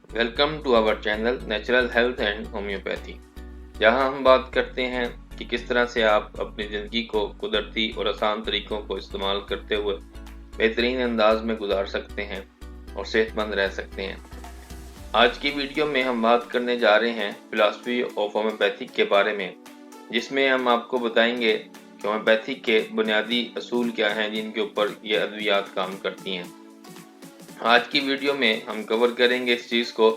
Welcome to our channel natural health and homeopathy, जहां हम बात करते हैं कि किस तरह से आप अपनी ज़िंदगी को कुदरती और आसान तरीकों को इस्तेमाल करते हुए बेहतरीन अंदाज में गुजार सकते हैं और सेहतमंद रह सकते हैं। आज की वीडियो में हम बात करने जा रहे हैं फिलॉसफी ऑफ होम्योपैथी के बारे में, जिसमें हम आपको बताएंगे कि होम्योपैथी के बुनियादी असूल क्या हैं जिनके ऊपर ये अद्वियात काम करती हैं। आज की वीडियो में हम कवर करेंगे इस चीज़ को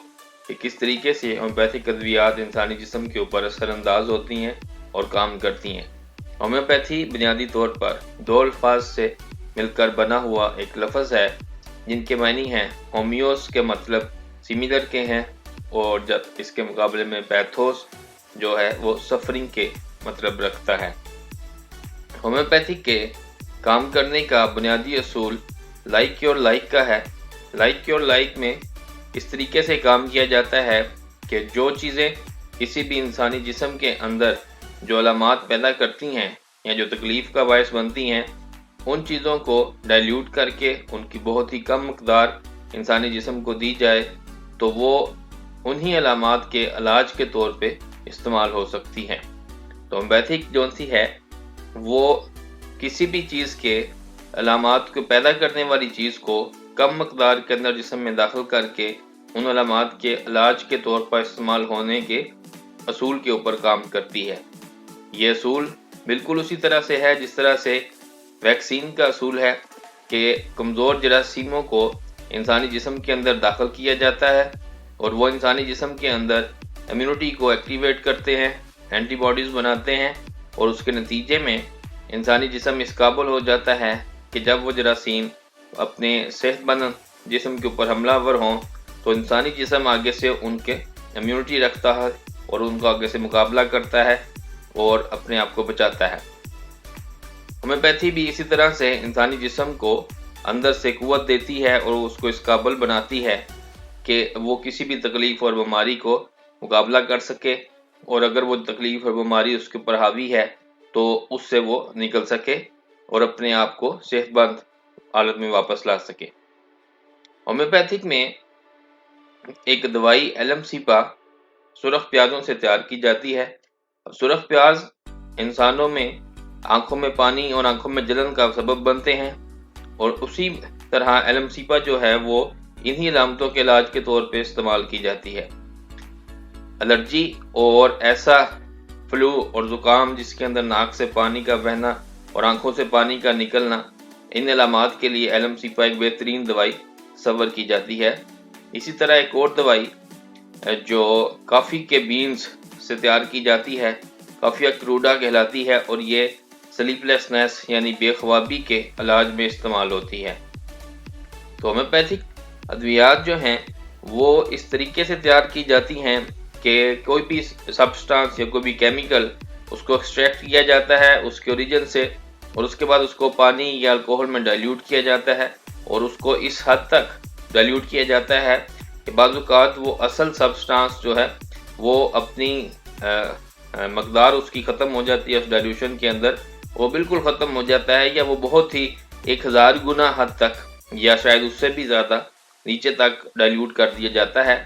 कि किस तरीके से होम्योपैथिक अद्वियात इंसानी जिस्म के ऊपर असरअंदाज होती हैं और काम करती हैं। होम्योपैथी बुनियादी तौर पर दो अल्फाज से मिलकर बना हुआ एक लफ्ज़ है जिनके मानी हैं होमियोस के मतलब सिमिलर के हैं, और जब इसके मुकाबले में पैथोस जो है वो सफरिंग के मतलब रखता है। होम्योपैथी के काम करने का बुनियादी असूल लाइक योर लाइक का है। लाइक योर लाइक में इस तरीके से काम किया जाता है कि जो चीज़ें किसी भी इंसानी जिस्म के अंदर जो अलामात पैदा करती हैं या जो तकलीफ़ का बायस बनती हैं, उन चीज़ों को डाइल्यूट करके उनकी बहुत ही कम मकदार इंसानी जिस्म को दी जाए तो वो उन्हीं अलामात के इलाज के तौर पे इस्तेमाल हो सकती हैं। तो होम्योपैथिक जो सी है वो किसी भी चीज़ के अलामात को पैदा करने वाली चीज़ को कम मकदार के अंदर जिस्म में दाखिल करके उन अलामात के इलाज के तौर पर इस्तेमाल होने के असूल के ऊपर काम करती है। ये असूल बिल्कुल उसी तरह से है जिस तरह से वैक्सीन का असूल है कि कमज़ोर जरासीमों को इंसानी जिस्म के अंदर दाखिल किया जाता है और वो इंसानी जिस्म के अंदर इम्यूनिटी को एक्टिवेट करते हैं, एंटीबॉडीज़ बनाते हैं, और उसके नतीजे में इंसानी जिस्म इस काबिल हो जाता है कि जब वो जरासीम अपने सेहतमंद जिस्म के ऊपर हमलावर हों तो इंसानी जिस्म आगे से उनके इम्यूनिटी रखता है और उनका आगे से मुकाबला करता है और अपने आप को बचाता है। होम्योपैथी भी इसी तरह से इंसानी जिस्म को अंदर से कुव्वत देती है और उसको इस काबिल बनाती है कि वो किसी भी तकलीफ़ और बीमारी को मुकाबला कर सके, और अगर वो तकलीफ़ और बीमारी उसके ऊपर हावी है तो उससे वो निकल सके और अपने आप को सेहतमंद हालत में वापस ला सके। होम्योपैथिक में एक दवाई एलम-सीपा सुरख प्याजों से तैयार की जाती है। सुरख प्याज इंसानों में आंखों में पानी और आंखों में जलन का सबब बनते हैं, और उसी तरह एलम-सीपा जो है वो इन्हीं अलामतों के इलाज के तौर पे इस्तेमाल की जाती है। एलर्जी और ऐसा फ्लू और ज़ुकाम जिसके अंदर नाक से पानी का बहना और आंखों से पानी का निकलना, इन अलामात के लिए एलम-सीपा एक बेहतरीन दवाई सवर की जाती है। इसी तरह एक और दवाई जो कॉफ़ी के बीन्स से तैयार की जाती है, कॉफ़िया क्रूडा कहलाती है, और ये स्लीपलेसनेस यानी बेख्वाबी के इलाज में इस्तेमाल होती है। तो होम्योपैथिक अद्वियात जो हैं वो इस तरीके से तैयार की जाती हैं कि कोई भी सब्सटेंस या कोई भी केमिकल उसको एक्सट्रैक्ट किया जाता है उसके ओरिजिन से, और उसके बाद उसको पानी या अल्कोहल में डाइल्यूट किया जाता है, और उसको इस हद तक डाइल्यूट किया जाता है कि बाज़ औक़ात वो असल सब्सटेंस जो है वो अपनी मकदार उसकी ख़त्म हो जाती है उस डाइल्यूशन के अंदर, वो बिल्कुल ख़त्म हो जाता है, या वो बहुत ही 1000 गुना हद तक या शायद उससे भी ज़्यादा नीचे तक डाइल्यूट कर दिया जाता है,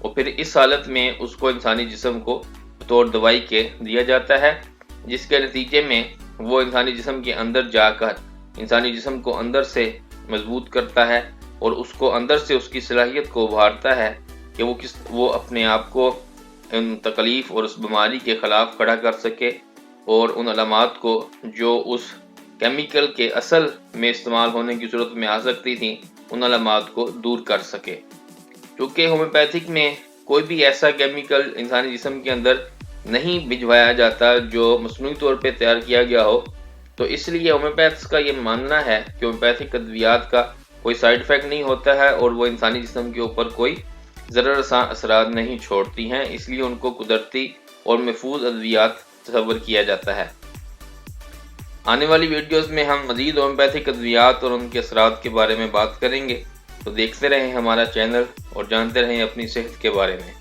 और फिर इस हालत में उसको इंसानी जिस्म को बतौर दवाई के दिया जाता है, जिसके नतीजे में वो इंसानी जिस्म के अंदर जाकर इंसानी जिस्म को अंदर से मजबूत करता है और उसको अंदर से उसकी सलाहियत को उभारता है कि वो अपने आप को उन तकलीफ़ और उस बीमारी के ख़िलाफ़ खड़ा कर सके, और उन अलामात को जो उस केमिकल के असल में इस्तेमाल होने की ज़रूरत में आ सकती थी उन अलामात को दूर कर सके। क्योंकि होम्योपैथिक में कोई भी ऐसा केमिकल इंसानी जिस्म के अंदर नहीं भिजवाया जाता जो मसनूई तौर पे तैयार किया गया हो, तो इसलिए होम्योपैथ्स का ये मानना है कि होम्योपैथिक अद्वियात का कोई साइड इफ़ेक्ट नहीं होता है और वो इंसानी जिस्म के ऊपर कोई ज़रर असरात नहीं छोड़ती हैं, इसलिए उनको कुदरती और महफूज अद्वियात तस्वर किया जाता है। आने वाली वीडियोज़ में हम मज़ीद होम्योपैथिक अद्वियात और उनके असरात के बारे में बात करेंगे, तो देखते रहें हमारा चैनल और जानते रहें अपनी सेहत के बारे में।